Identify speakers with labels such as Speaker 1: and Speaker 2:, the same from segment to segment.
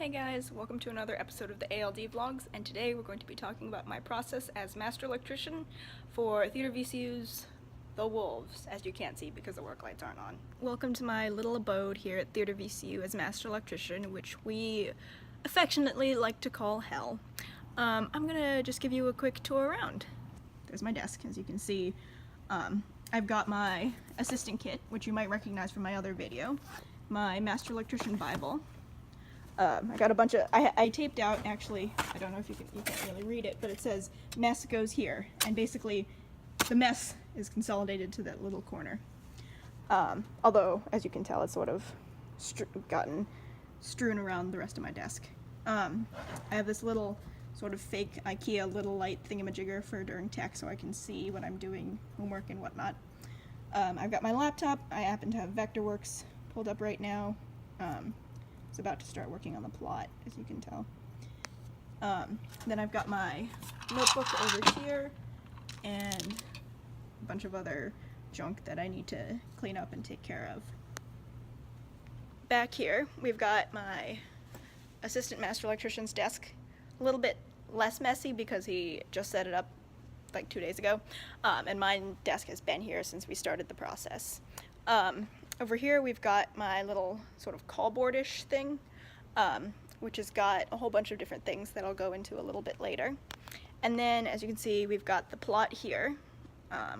Speaker 1: Hey guys, welcome to another episode of the ALD vlogs, and today we're going to be talking about my process as master electrician for TheatreVCU's The Wolves, as you can't see because the work lights aren't on. Welcome to my little abode here at TheatreVCU as master electrician, which we affectionately like to call hell. I'm gonna just give you a quick tour around. There's my desk, as you can see. I've got my assistant kit, which you might recognize from my other video, my master electrician Bible. I got a bunch of, I taped out, actually, I don't know if you can't really read it, but it says, mess goes here, and basically, the mess is consolidated to that little corner. Although, as you can tell, it's sort of gotten strewn around the rest of my desk. I have this little, sort of fake IKEA little light thingamajigger for during tech, so I can see when I'm doing homework and whatnot. I've got my laptop. I happen to have Vectorworks pulled up right now. It's about to start working on the plot, as you can tell. Then I've got my notebook over here and a bunch of other junk that I need to clean up and take care of. Back here, we've got my assistant master electrician's desk. A little bit less messy because he just set it up like 2 days ago, and my desk has been here since we started the process. Over here we've got my little sort of callboard-ish thing, which has got a whole bunch of different things that I'll go into a little bit later. And then, as you can see, we've got the plot here,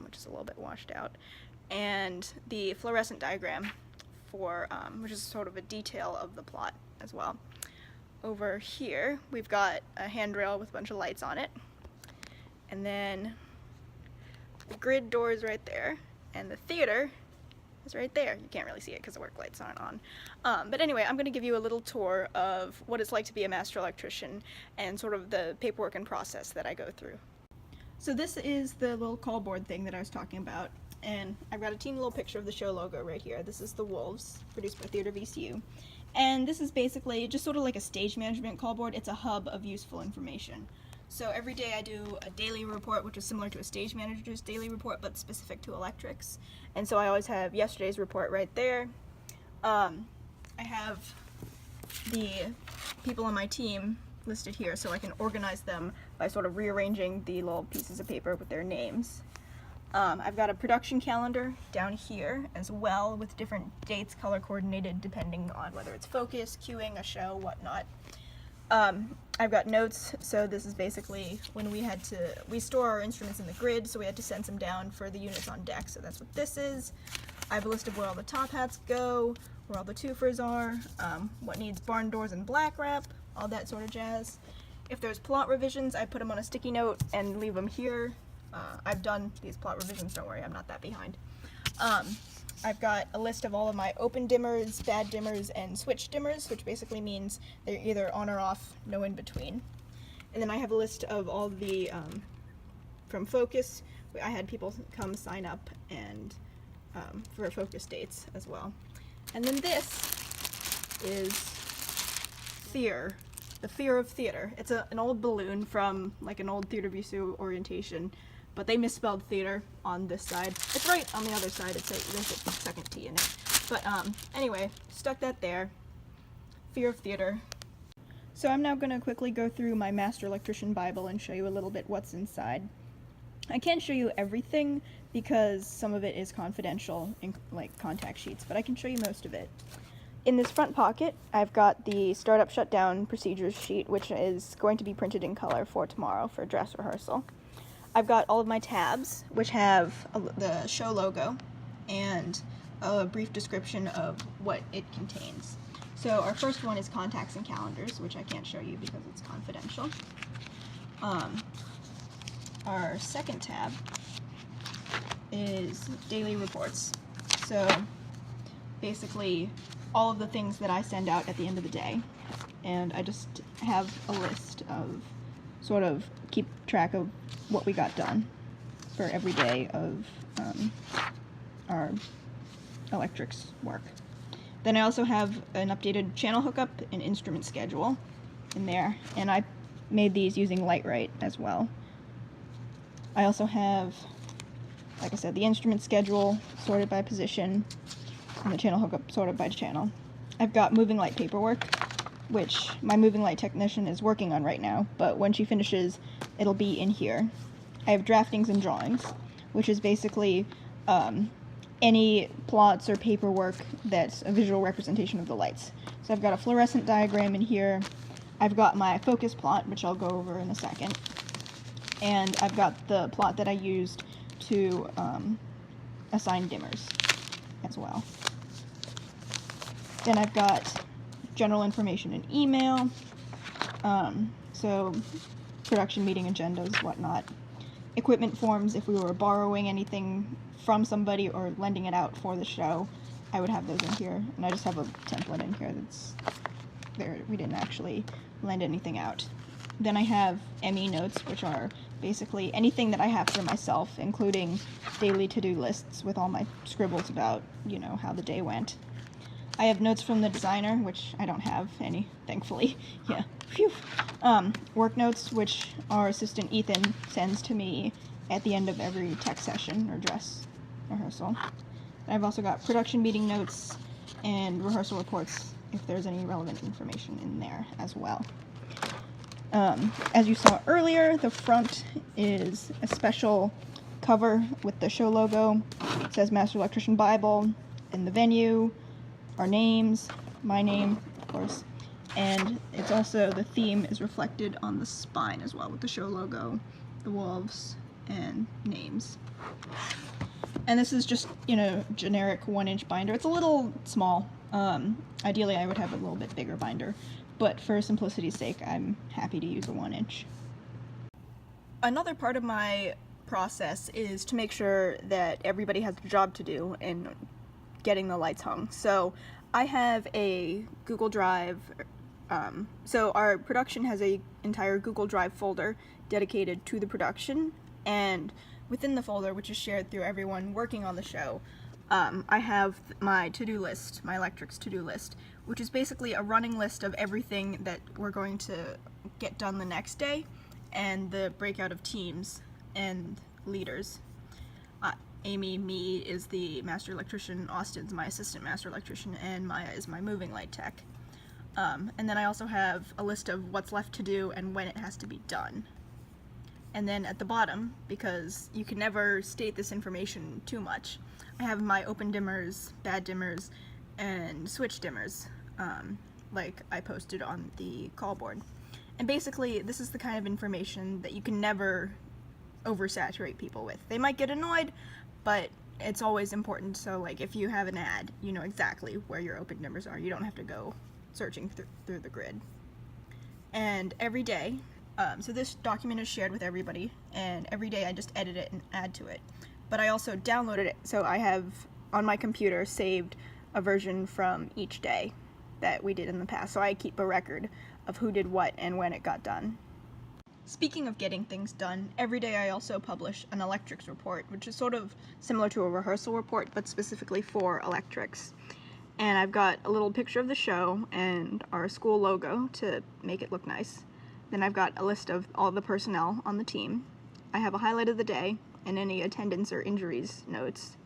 Speaker 1: which is a little bit washed out, and the fluorescent diagram for, which is sort of a detail of the plot as well. Over here we've got a handrail with a bunch of lights on it, and then the grid door is right there, and the theater is right there. You can't really see it because the work lights aren't on. But anyway, I'm going to give you a little tour of what it's like to be a master electrician and sort of the paperwork and process that I go through. So this is the little callboard thing that I was talking about, and I've got a teeny little picture of the show logo right here. This is The Wolves, produced by TheatreVCU. And this is basically just sort of like a stage management callboard. It's a hub of useful information. So every day I do a daily report, which is similar to a stage manager's daily report, but specific to electrics. And so I always have yesterday's report right there. I have the people on my team listed here so I can organize them by sort of rearranging the little pieces of paper with their names. I've got a production calendar down here as well with different dates color coordinated depending on whether it's focus, cueing, a show, whatnot. I've got notes, so this is basically when we store our instruments in the grid, so we had to send some down for the units on deck, so that's what this is. I have a list of where all the top hats go, where all the twofers are, what needs barn doors and black wrap, all that sort of jazz. If there's plot revisions, I put them on a sticky note and leave them here. I've done these plot revisions, don't worry, I'm not that behind. I've got a list of all of my open dimmers, bad dimmers, and switch dimmers, which basically means they're either on or off, no in between. And then I have a list of all the, from focus, I had people come sign up and for focus dates as well. And then this is Fear, the Fear of Theater. It's an old balloon from like an old TheatreVCU orientation, but they misspelled theater on this side. It's right on the other side, there's a second T in it. But anyway, stuck that there. Fear of Theater. So I'm now going to quickly go through my Master Electrician Bible and show you a little bit what's inside. I can't show you everything because some of it is confidential in like contact sheets, but I can show you most of it. In this front pocket, I've got the startup shutdown procedures sheet, which is going to be printed in color for tomorrow for dress rehearsal. I've got all of my tabs, which have the show logo and a brief description of what it contains. So our first one is contacts and calendars, which I can't show you because it's confidential. Our second tab is daily reports. So basically all of the things that I send out at the end of the day. And I just have a list of sort of keep track of what we got done for every day of our electrics work. Then I also have an updated channel hookup and instrument schedule in there, and I made these using Lightright as well. I also have, like I said, the instrument schedule sorted by position and the channel hookup sorted by channel. I've got moving light paperwork which my moving light technician is working on right now, but when she finishes, it'll be in here. I have draftings and drawings, which is basically any plots or paperwork that's a visual representation of the lights. So I've got a fluorescent diagram in here. I've got my focus plot, which I'll go over in a second. And I've got the plot that I used to assign dimmers as well. Then I've got general information in email, so production meeting agendas, whatnot. Equipment forms, if we were borrowing anything from somebody or lending it out for the show, I would have those in here. And I just have a template in here that's there. We didn't actually lend anything out. Then I have ME notes, which are basically anything that I have for myself, including daily to-do lists with all my scribbles about, you know, how the day went. I have notes from the designer, which I don't have any, thankfully. Yeah, phew. Work notes, which our assistant Ethan sends to me at the end of every tech session or dress rehearsal. I've also got production meeting notes and rehearsal reports if there's any relevant information in there as well. As you saw earlier, the front is a special cover with the show logo. It says Master Electrician Bible in the venue, our names, my name, of course, and it's also, the theme is reflected on the spine as well with the show logo, the wolves, and names. And this is just, you know, generic 1-inch binder. It's a little small. Ideally I would have a little bit bigger binder, but for simplicity's sake, I'm happy to use a 1-inch. Another part of my process is to make sure that everybody has a job to do in getting the lights hung. So I have a Google Drive, so our production has a entire Google Drive folder dedicated to the production, and within the folder, which is shared through everyone working on the show, I have my to-do list, my electrics to-do list, which is basically a running list of everything that we're going to get done the next day, and the breakout of teams and leaders. Amy, me, is the master electrician, Austin's my assistant master electrician, and Maya is my moving light tech. And then I also have a list of what's left to do and when it has to be done. And then at the bottom, because you can never state this information too much, I have my open dimmers, bad dimmers, and switch dimmers, like I posted on the call board. And basically, this is the kind of information that you can never oversaturate people with. They might get annoyed, but it's always important, so like if you have an ad, you know exactly where your open dimmers are. You don't have to go searching through the grid. And every day, so this document is shared with everybody, and every day I just edit it and add to it. But I also downloaded it, so I have on my computer saved a version from each day that we did in the past, so I keep a record of who did what and when it got done. Speaking of getting things done, every day I also publish an electrics report, which is sort of similar to a rehearsal report, but specifically for electrics. And I've got a little picture of the show and our school logo to make it look nice. Then I've got a list of all the personnel on the team. I have a highlight of the day and any attendance or injuries notes.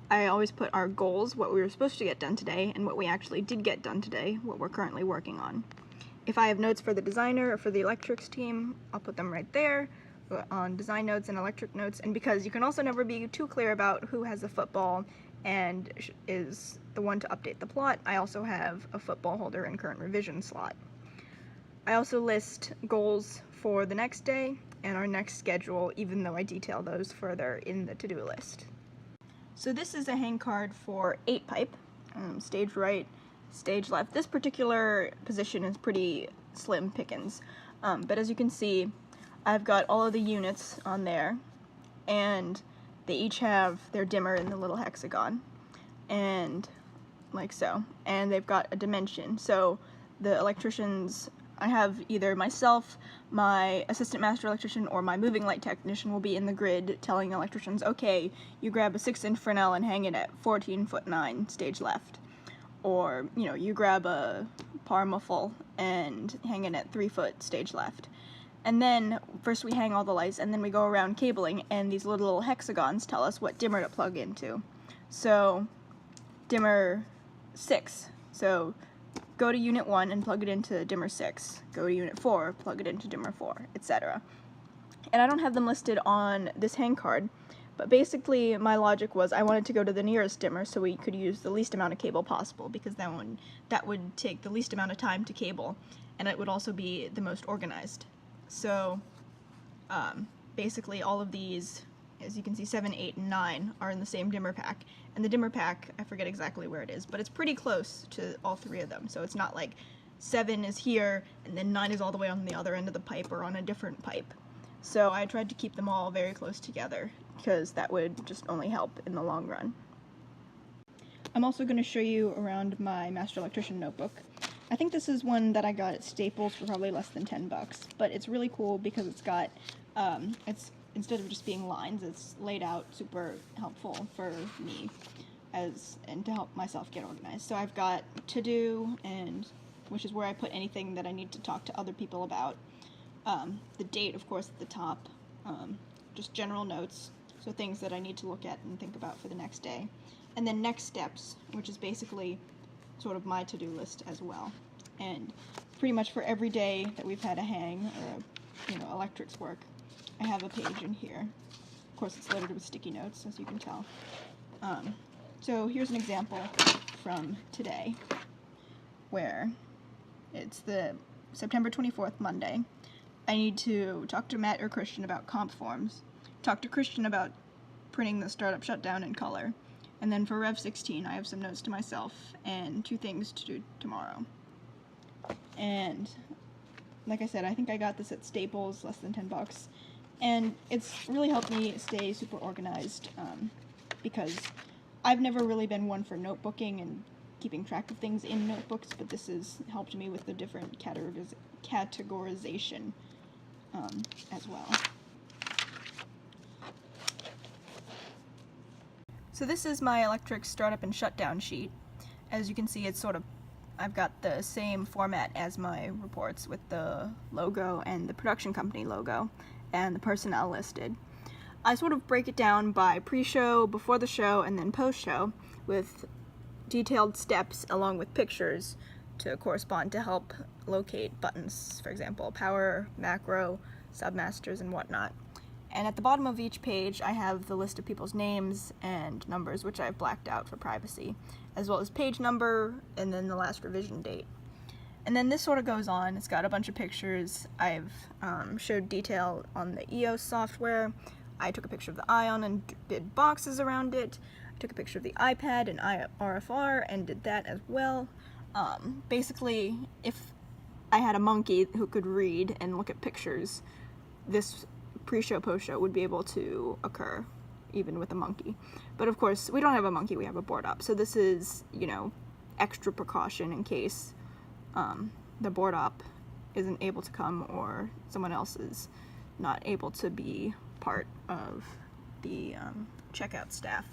Speaker 1: I always put our goals, what we were supposed to get done today, and what we actually did get done today, what we're currently working on. If I have notes for the designer or for the electrics team, I'll put them right there on design notes and electric notes. And because you can also never be too clear about who has the football and is the one to update the plot, I also have a football holder and current revision slot. I also list goals for the next day and our next schedule, even though I detail those further in the to-do list. So this is a hang card for 8-pipe, stage right, stage left. This particular position is pretty slim pickings, but as you can see, I've got all of the units on there, and they each have their dimmer in the little hexagon, and like so, and they've got a dimension. So the electricians, I have either myself, my assistant master electrician, or my moving light technician will be in the grid telling electricians, okay, you grab a 6-inch Fresnel and hang it at 14'9" stage left. Or, you know, you grab a par muffle and hang it at 3 foot stage left. And then, first we hang all the lights, and then we go around cabling, and these little hexagons tell us what dimmer to plug into. So, dimmer 6. So, go to unit 1 and plug it into dimmer 6, go to unit 4, plug it into dimmer 4, etc. And I don't have them listed on this hang card, but basically my logic was I wanted to go to the nearest dimmer so we could use the least amount of cable possible, because that would take the least amount of time to cable, and it would also be the most organized. So basically all of these, as you can see, 7, 8, and 9 are in the same dimmer pack, and the dimmer pack, I forget exactly where it is, but it's pretty close to all 3 of them, so it's not like 7 is here and then 9 is all the way on the other end of the pipe or on a different pipe. So I tried to keep them all very close together, because that would just only help in the long run. I'm also going to show you around my Master Electrician notebook. I think this is one that I got at Staples for probably less than $10, but it's really cool because it's got, instead of just being lines, it's laid out super helpful for me and to help myself get organized. So I've got to do, and which is where I put anything that I need to talk to other people about. The date, of course, at the top, just general notes, so things that I need to look at and think about for the next day. And then next steps, which is basically sort of my to-do list as well. And pretty much for every day that we've had a hang or electrics work, I have a page in here. Of course, it's loaded with sticky notes, as you can tell. So here's an example from today, where it's the September 24th, Monday. I need to talk to Matt or Christian about comp forms, talk to Christian about printing the startup shutdown in color, and then for Rev 16 I have some notes to myself and 2 things to do tomorrow. And like I said, I think I got this at Staples, less than $10, and it's really helped me stay super organized, because I've never really been one for notebooking and keeping track of things in notebooks, but this has helped me with the different categorization as well. So this is my electric startup and shutdown sheet. As you can see, it's I've got the same format as my reports, with the logo and the production company logo and the personnel listed. I sort of break it down by pre-show, before the show, and then post-show, with detailed steps along with pictures to correspond to help locate buttons, for example, power, macro, submasters, and whatnot. And at the bottom of each page I have the list of people's names and numbers, which I've blacked out for privacy, as well as page number and then the last revision date. And then this sort of goes on. It's got a bunch of pictures. I've showed detail on the EOS software. I took a picture of the Ion and did boxes around it. I took a picture of the iPad and RFR and did that as well. Basically, if I had a monkey who could read and look at pictures, this pre-show, post-show would be able to occur, even with a monkey. But of course, we don't have a monkey, we have a board op. So this is, extra precaution in case the board op isn't able to come or someone else is not able to be part of the checkout staff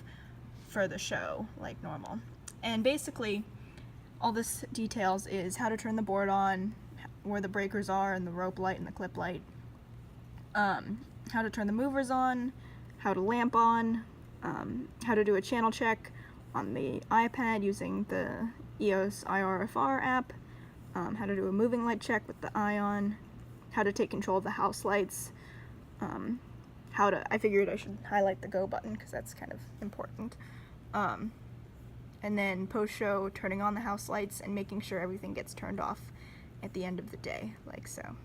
Speaker 1: for the show like normal. And basically, all this details is how to turn the board on, where the breakers are and the rope light and the clip light, how to turn the movers on, how to lamp on, how to do a channel check on the iPad using the EOS IRFR app, how to do a moving light check with the Ion, how to take control of the house lights, I figured I should highlight the go button because that's kind of important, and then post-show, turning on the house lights and making sure everything gets turned off at the end of the day, like so.